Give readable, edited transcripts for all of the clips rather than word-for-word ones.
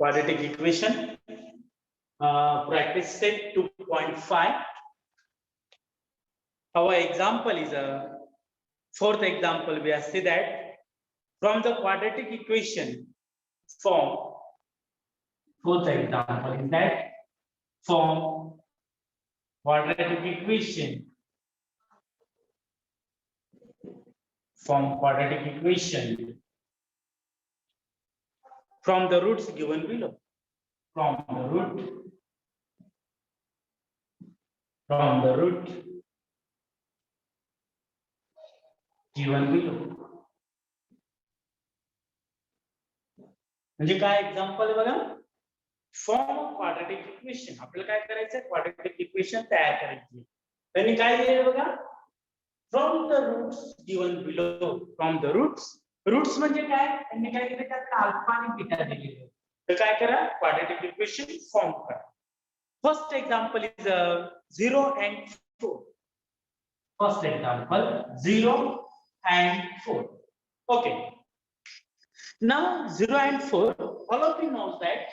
quadratic equation. Practice set 2.5. Our example is a fourth example. We have said that from the quadratic equation form. Fourth example is that from quadratic equation. From quadratic equation. From the roots given below. From the root given below. म्हणजे काय example बघा, form of quadratic equation. आपल्याला काय करायचं, quadratic equation तयार करायची. त्यांनी काय दिलेलं बघा, from the roots given below. From the roots म्हणजे काय, त्यांनी काय दिलं, त्यात अल्फा आणि बीटा दिलेले. तर काय करा, क्वाड्रॅटिक इक्वेशन फॉर्म करा. First example is 0 and 4. First example 0 and 4. Okay. Now 0 and 4, all of you knows that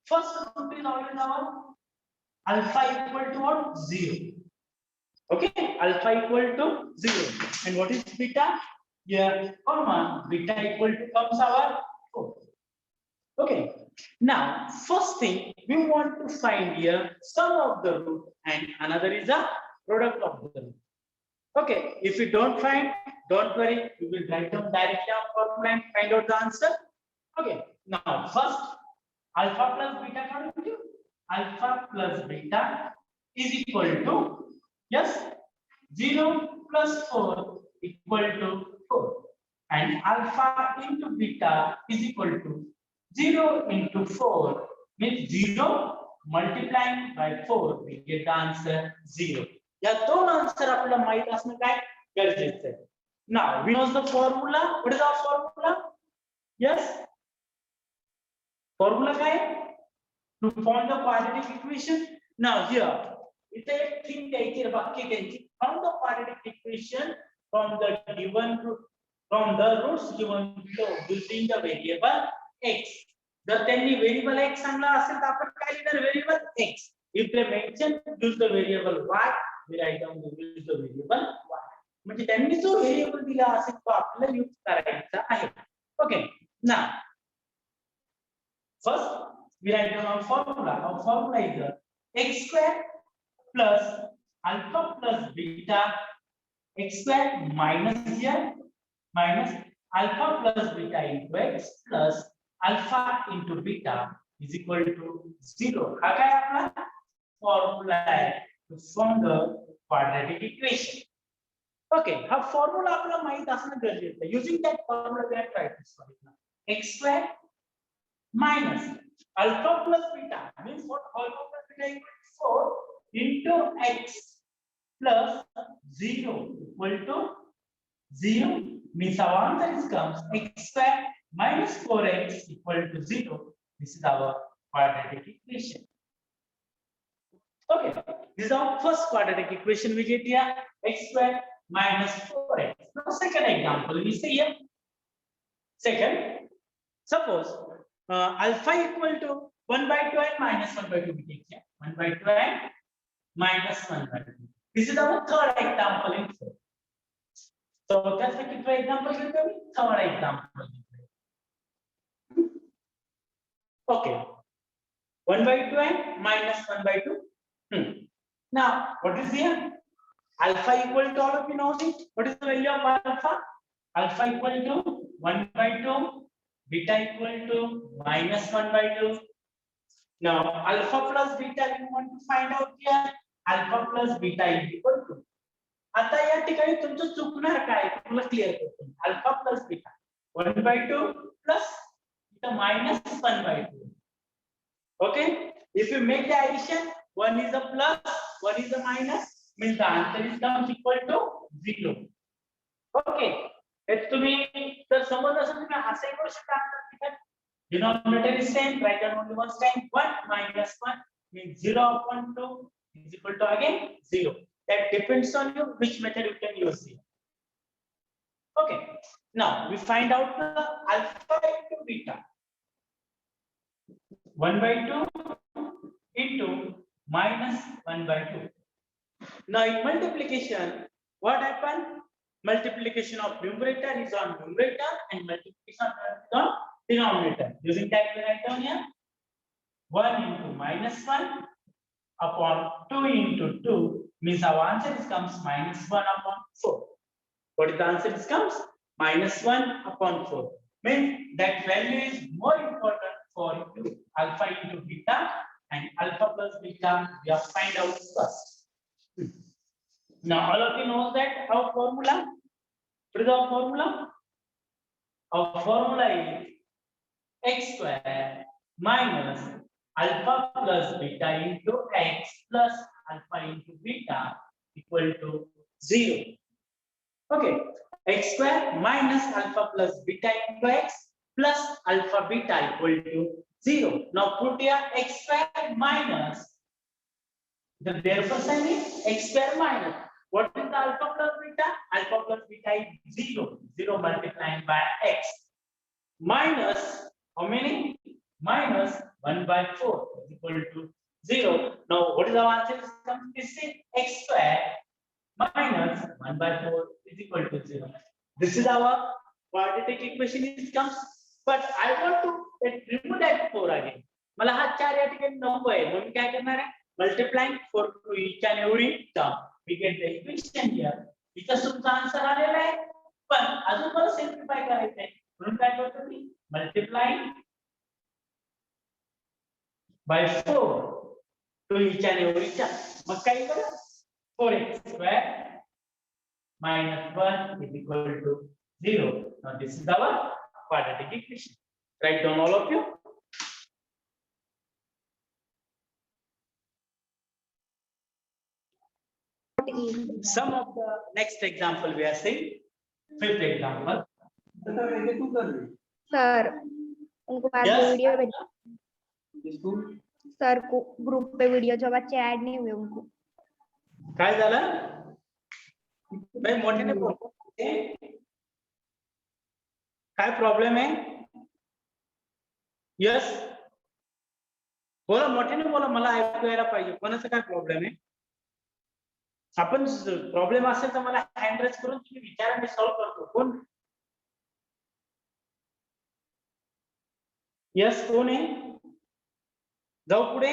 first root is always our alpha equal to what? 0. Okay, alpha equal to 0. And what is beta? Yeah, common. Beta equal to comes our 4. Okay. Now, first thing we want to find here sum of the root and another is a product of the root. Okay, if you don't find, don't worry, we will write down directly on formula and find out the answer. Okay, now first alpha plus beta according to alpha plus beta is equal to, yes, 0 plus 4 equal to 4, and alpha into beta is equal to 0 into 4 means 0 multiplying by 4 we get the answer 0. या दोन answer आपल्याला माहित असणं काय गरजेचं आहे. Now we knows the formula. What is our formula? Yes, formula काय, to form the quadratic equation. Now here इथे एक थिंग द्यायची, वाक्य द्यायची. From the quadratic equation from the given root, from the roots given below using the variable x. जर त्यांनी variable x Sangla असेल तर आपण काय लिहिणार, variable x. If they mention use the variable y, we write down the variable y. म्हणजे त्यांनी जो व्हेरिएबल दिला असेल तो आपल्याला यूज करायचा आहे. Okay, now first we write down our formula. Our formula is x square plus alpha plus beta, x square minus here minus alpha plus beta into x plus alpha into beta is equal to 0. हा काय आपला formula आहे to form the quadratic equation. Okay, हा formula आपल्याला माहित असणं गरजेचं आहे. Using that formula we are trying to solve it now. X square minus alpha plus beta means what? Alpha plus beta equal to 4 into x plus 0 equal to 0 means our answer is comes x square minus 4x equal to 0. This is our quadratic equation. Okay, this is our first quadratic equation we get here, x square minus 4x. Now second example we see here. Second, suppose alpha equal to 1 by 2 and minus 1 by 2 we take here. 1 by 2 and minus 1 by 2. This is our third example in 4. So that's the third example we have. Third example. Okay, 1 by 2 and minus 1 by 2. Now, what is here? Alpha equal to, all of you know it. What is the value of alpha? Alpha equal to 1 by 2, beta equal to minus 1 by 2. Now, alpha plus beta we want to find out here. Alpha plus beta is equal to. आता या ठिकाणी तुमचं चुकणार काय, तुम्हाला clear करतो. Alpha plus beta 1 by 2 plus beta minus 1 by 2. Okay, if you make the addition, one is a plus, one is a minus, means the answer is comes equal to 0. Okay, it's to me the समज असेल तुम्ही असे करू शकता. Denominator is same, write down only one time. 1 minus 1 means 0 upon 2 is equal to again 0. That depends on you which method you can use here. Okay, now we find out the alpha into beta. 1 by 2 into minus 1 by 2. Now in multiplication, what happened? Multiplication of numerator is on numerator and multiplication is on denominator. Using that, we write down here 1 into minus 1 upon 2 into 2 means our answer is comes minus 1 upon 4. What is the answer? It comes minus 1 upon 4. Means that value is more important for you. Alpha into beta and alpha plus beta we have find out first. Now all of you know that our formula. What is our formula? Our formula is x square minus alpha plus beta into x plus alpha into beta equal to 0. Okay, x square minus alpha plus beta into x plus alpha beta equal to 0. Now put here x square minus the therefore sign is x square minus. What is the alpha plus beta? Alpha plus beta is 0. 0 multiplied by x minus how many? Minus 1 by 4 is equal to 0. Now what is our answer? This is x square minus 1 by 4 is equal to 0. This is our quadratic equation is comes. But I want to remove that 4 again. मला हा 4 या ठिकाणी नको आहे. म्हणून काय करणार आहे? Multiplying 4 to each and every term. We get the equation here. इथं तुमचा आन्सर आलेला आहे. पण अजून मला सिम्प्लिफाय करायचं आहे. म्हणून काय करतो मी? Multiplying by 4 to each and every term. मग काय करा? 4x square minus 1 is equal to 0. Now this is our quadratic equation. Write down all of you. Some of the next example we are saying. Fifth example. Sir उनको बाद में video भेज sir को group पे video जो बच्चे add नहीं हुए उनको काय झालं भाई मोठ्याने बोल काय प्रॉब्लेम आहे यस बोला मोठ्याने बोला मला ऐकू यायला पाहिजे कोणाचा काय प्रॉब्लेम आहे आपण प्रॉब्लेम असेल तर मला हँड रेज करून तुम्ही विचारा मी सॉल्व्ह करतो कोण यस कोण आहे जाऊ पुढे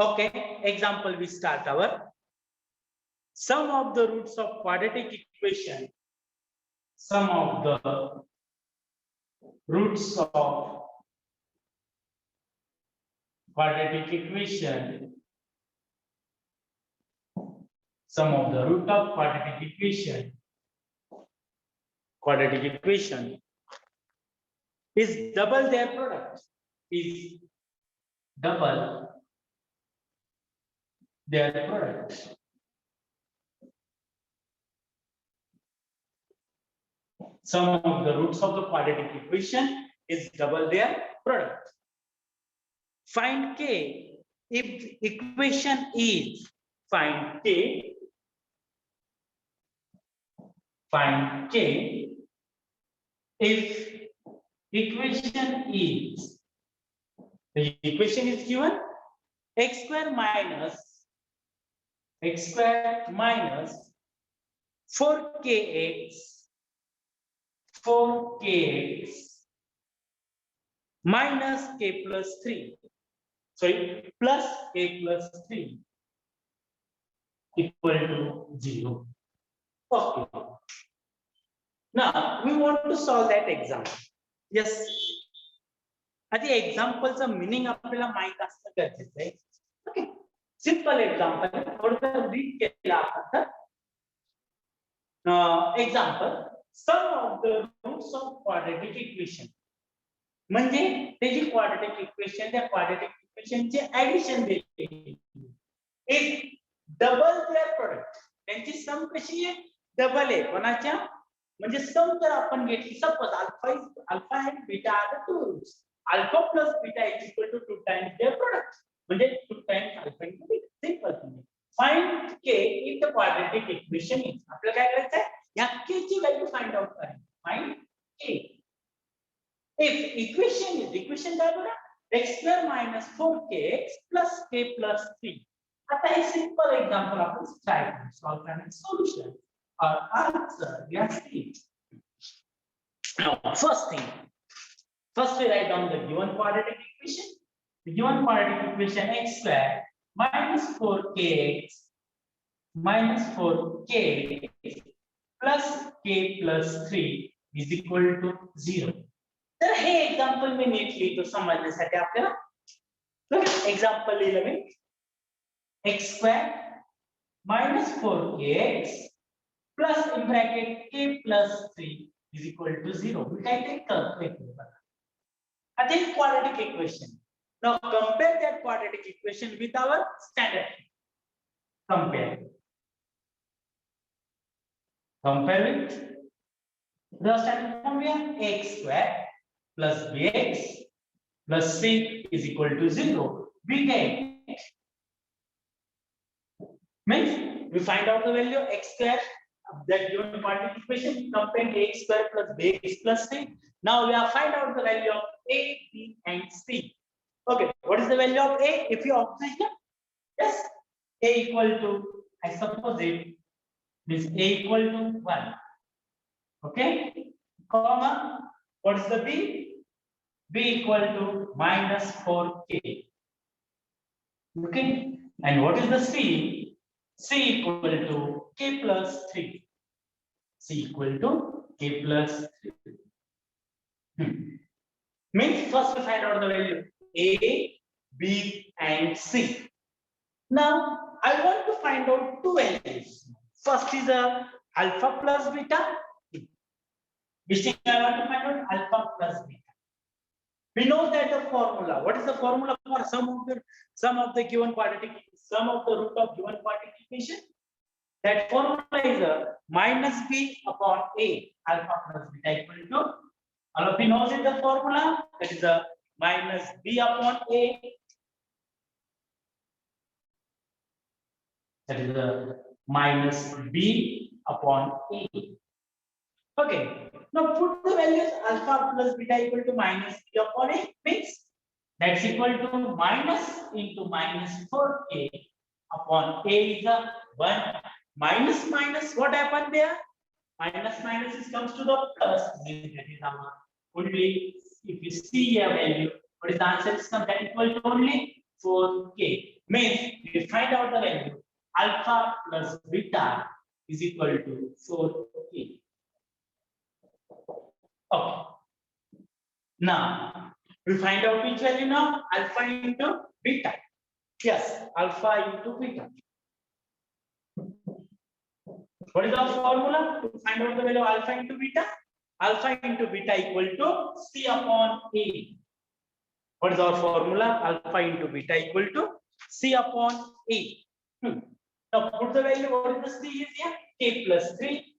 okay example we start our sum of the roots of quadratic equation sum of the roots of quadratic equation sum of the root of quadratic equation is double their product is double their product sum of the roots of the quadratic equation is double their product. Find k if equation is find k if equation is the equation is given x square minus 4kx minus k plus 3 sorry plus k plus 3 equal to 0. Okay. Now we want to solve that example. Yes. आधी एक्झाम्पलचा meaning आपल्याला माहित असणं गरजेचं आहे. Okay simple example थोडं read केला आपण तर example sum of the roots of quadratic equation म्हणजे त्याची क्वाड्रेटिक इक्वेशन त्या क्वाड्रेटिक इक्वेशनचे ऍडिशन देते इज डबल देअर प्रोडक्ट त्यांची सम कशी आहे डबल आहे कोणाच्या म्हणजे सम जर आपण घेतली suppose alpha and beta are the two roots alpha plus beta is equal to 2 times their product. म्हणजे 2 times alpha into beta. Simple thing. Find k if the quadratic equation is. आपल्याला काय करायचं आहे? या k ची value find out करायची. Find k equation काय बघा, x square minus 4kx plus k plus 3. आता हे सिंपल एक्झाम्पल आपण ट्राय करू सॉल्व करण्याचे सोल्युशन और answer we are seeing. Now first we write down the given quadratic equation. The given quadratic equation x square minus 4kx minus 4k plus k plus 3 is equal to 0. तर हे example मी NEET लिहितो समजण्यासाठी आपल्याला. Example लिहिलं मी, x square minus 4kx plus in bracket k plus 3 is equal to 0. मी काय ते करतोय बघा. आता एक quadratic equation. Now compare that quadratic equation with our standard. Compare with the standard form. We have x square plus bx plus c is equal to 0. We get, means we find out the value of x square, that given quadratic equation, compare x square plus bx plus c. Now we have find out the value of a, b and c. Okay, what is the value of a? If you observe here, yes, a equal to, I suppose it means a equal to 1. Okay, comma, what is the b? B equal to minus 4k. Okay, and what is the c? C equal to k plus 3. C equal to k plus 3. Means first we find out the value a, b and c. Now I want to find out two values. First is alpha plus beta. Which thing I want to find out? Alpha plus beta. We know that the formula. What is the formula for sum of the given quadratic, sum of the root of given quadratic equation? That formula is minus b upon a, alpha plus beta equal to. All of you knows it, the formula. That is minus b upon a. That is minus b upon a. Okay. Now put the values alpha plus beta equal to minus b upon a, means that's equal to minus into minus 4k upon a is a 1. Minus minus, what happened there? Minus is comes to the plus. That is our only, if you see a value, what is the answer? Is come that equal to only 4k. Means we find out the value alpha plus beta is equal to 4k. Okay. Now we find out which value now? Alpha into beta. Yes, alpha into beta. What is our formula to find out the value of alpha into beta? Alpha into beta equal to c upon a. What is our formula? Alpha into beta equal to c upon a. Now put the value. What is the c is here? K plus 3.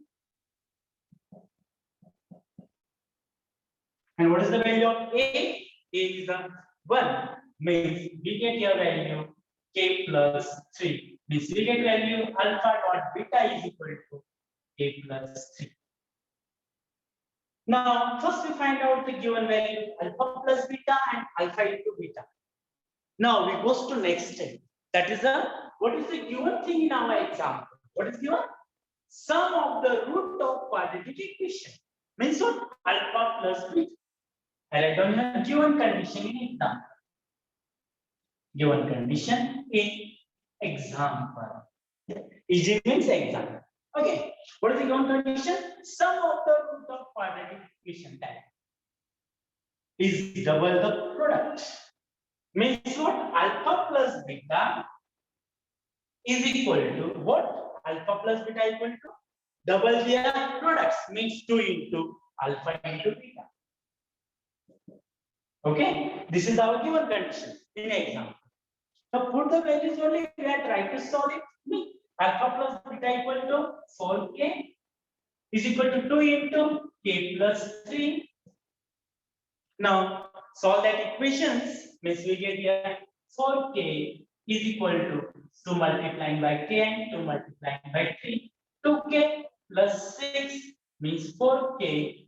And what is the value of a? A is a 1. Means we get your value k plus 3. Means we get value alpha dot beta is equal to k plus 3. Now first we find out the given value alpha plus beta and alpha into beta. Now we goes to next step. That is what is the given thing in our example? What is given? Sum of the root of quadratic equation. Means what? Alpha plus beta. I write down here given condition in example. Given condition in example. EG means example. Okay. What is the given condition? Sum of the root of quadratic equation type is double the product. Means what? Alpha plus beta is equal to what? Alpha plus beta equal to double their products. Means 2 into alpha into beta. Okay, this is our given condition in example. So put the values only, we are trying to solve it. Alpha plus beta equal to 4k is equal to 2 into k plus 3. Now solve that equations, means we get here 4k is equal to 2 multiplying by k and 2 multiplying by 3. 2k plus 6 means 4k.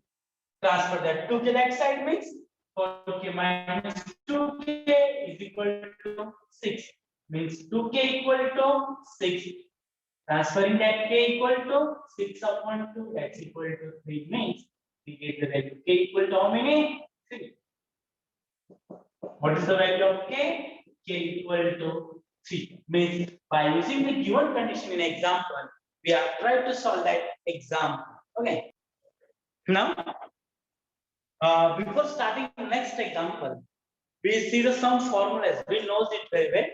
Transfer that 2k that side means 4k minus 2k is equal to 6. Means 2k equal to 6. Transferring that k equal to 6 upon 2, that's equal to 3. Means we get the value k equal to how many? 3. What is the value of k? K equal to 3. Means by using the given condition in example, we are trying to solve that example. Okay. Now, before starting the next example, we see the some formulas. We know it very well.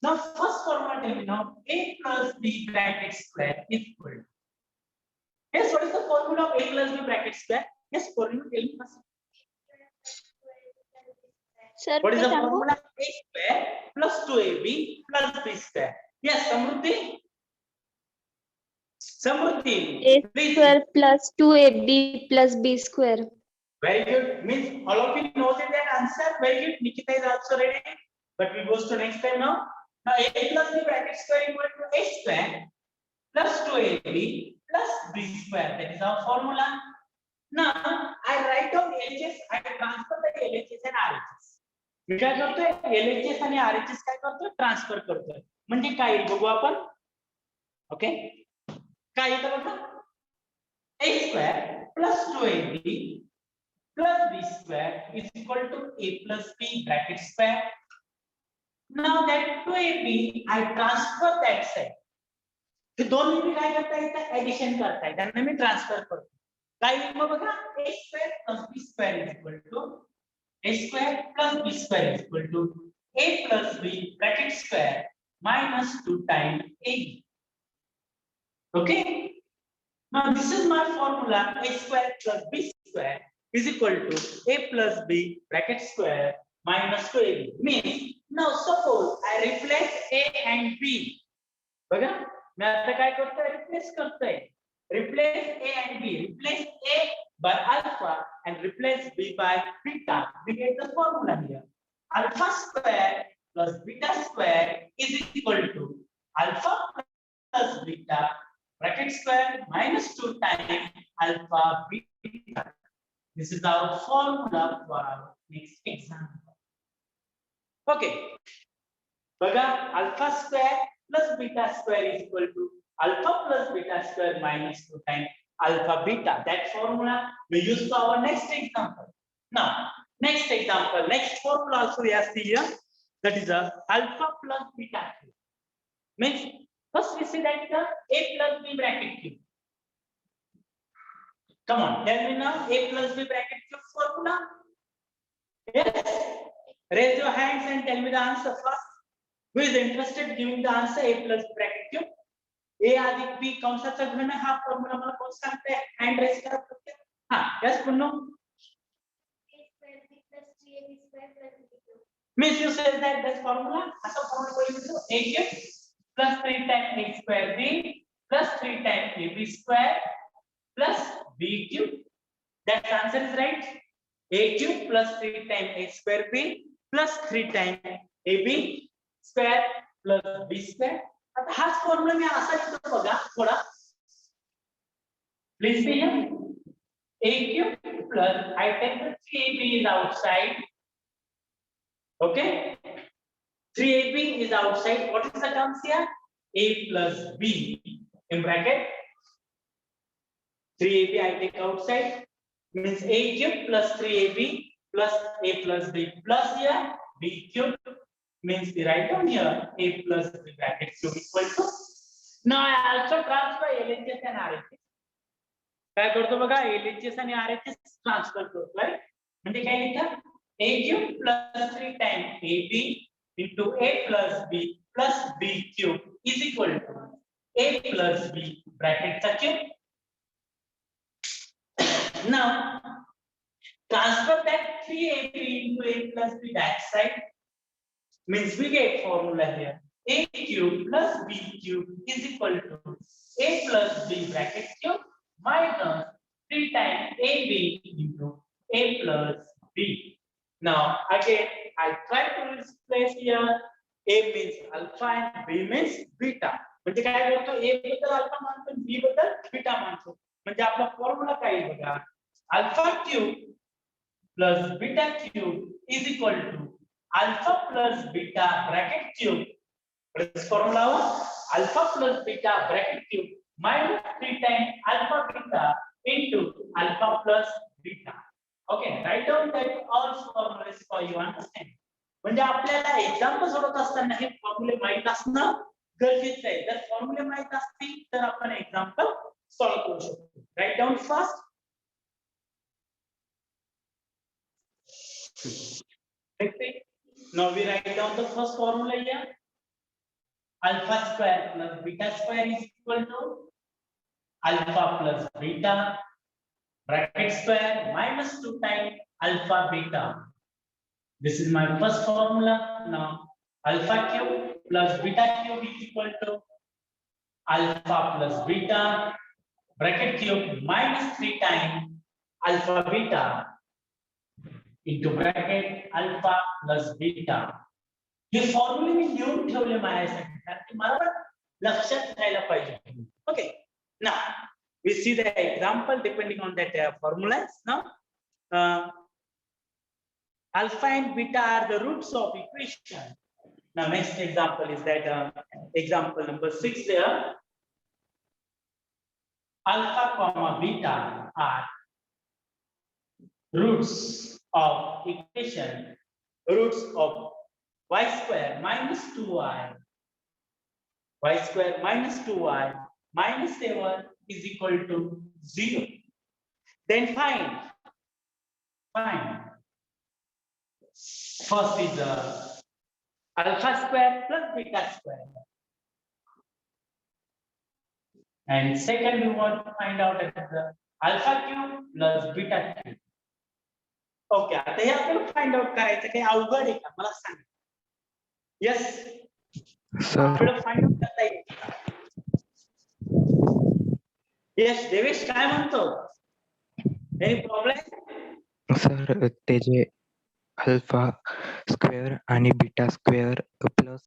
Now, first formula tell me now, a plus b bracket square is equal to. Yes, what is the formula of a plus b bracket square? Yes, formula tell me first. Sir, What is the सांगू? formula? A square plus 2ab plus b square. Yes, Samruddhi. Samruddhi, A please. square plus 2ab plus b square. Very good. Means all of you know that answer. Very good. Nikita is also ready. But we goes to next time now. Now a plus b bracket square equal to a square plus 2ab plus b square. That is our formula. Now I write down LHS. I transfer the LHS and RHS. मी काय करतोय LHS आणि RHS काय करतोय transfer करतोय. म्हणजे काय बघू आपण. ओके. काय येतं बघा. a square plus 2ab plus b square is equal to a plus b bracket square. Now that 2ab I transfer that side. हे दोन्ही मी काय करता येतं ऍडिशन करता येतं त्यांना मी ट्रान्सफर करतो. काय येईल मग बघा a square plus b square is equal to a square plus b square is equal to a plus b bracket square minus 2 times ab. Okay. Now this is my formula a square plus b square is equal to a plus b bracket square minus 2ab. Means now suppose I replace a and b. बघा मैं आता काय करतोय replace करतोय. Replace a and b. Replace a by alpha and replace b by beta. We get the formula here. Alpha square plus beta square is equal to alpha plus beta bracket square minus 2 times alpha beta. This is our formula for our next example. Okay. Baga alpha square plus beta square is equal to alpha plus beta square minus 2 times alpha beta. That formula we use for our next example. Now, next example, next formula also we have here. That is a alpha plus beta cube. Means first we see that the a plus b bracket cube. Come on, tell me now a plus b bracket cube formula. Yes. Raise your hands and tell me the answer first. Who is interested giving the answer a plus b bracket cube? A अधिक b कंसाचा घन हा formula मला कोण सांगते hand raise करा फक्त. हां yes पुन्नो means you said that this formula असा फॉर्म्युला कोणी म्हणतो a cube plus 3 times a square b plus 3 times ab square plus b cube. That answer is right. A cube plus 3 times a square b plus 3 times ab square plus b square. आता हाच formula मी असा लिहितो बघा थोडा. Please be here. A cube plus I take the 3ab is outside. Okay. 3ab is outside. What is the terms here? A plus b in bracket. 3ab I take outside. Means a cube plus 3ab plus a plus b plus here b cube. Means the write down here a plus b bracket cube equal to. Now I also transfer LHS and RHS. काय करतो बघा LHS आणि RHS transfer करतोय. म्हणजे काय लिहितं a cube plus 3 times ab into a plus b plus b cube is equal to a plus b bracket चा cube. Now transfer that 3ab into a plus b that side. Means we get formula here a cube plus b cube is equal to a plus b bracket cube minus 3 times ab into a plus b. Now again I try to replace here a means alpha and b means beta. म्हणजे काय करतो a बद्दल alpha मानतो b बद्दल beta मानतो. म्हणजे आपला formula काय आहे बघा alpha cube plus beta cube is equal to alpha plus beta bracket cube. What is formula? Alpha plus beta bracket cube minus 3 times alpha beta into alpha plus beta. Okay, write down that all formulas for you understand. म्हणजे आपल्याला example सोडत असताना हे फॉर्म्युले माहित असणं गरजेचं आहे. जर फॉर्म्युले माहित असतील तर आपण एक्झाम्पल सॉल्व्ह करू शकतो. Write down first. Now we write down the first formula here. Alpha square plus beta square is equal to alpha plus beta bracket square minus 2 times alpha beta. This is my first formula. Now alpha cube plus beta cube is equal to alpha plus beta bracket cube minus 3 times alpha beta into bracket alpha plus beta. हे फॉर्म्युले मी लिहून ठेवले माझ्यासाठी कारण की मला लक्षात राहायला पाहिजे. Okay, now we see the example depending on that formulas. Now alpha and beta are the roots of equation. Now next example is that example number 6 there. Alpha comma beta are roots of equation, roots of y square minus 2y, y square minus 2y minus 7 is equal to 0. Then find first is alpha square plus beta square, and second we want to find out the alpha cube plus beta cube. Okay, आता हे आपल्याला find out करायचं काही अवघड आहे का मला सांग. Yes sir आपल्याला फाइंड आउट करता येईल. यस देवेश काय म्हणतो? Any problem? सर ते जे अल्फा स्क्वेअर आणि बीटा स्क्वेअर प्लस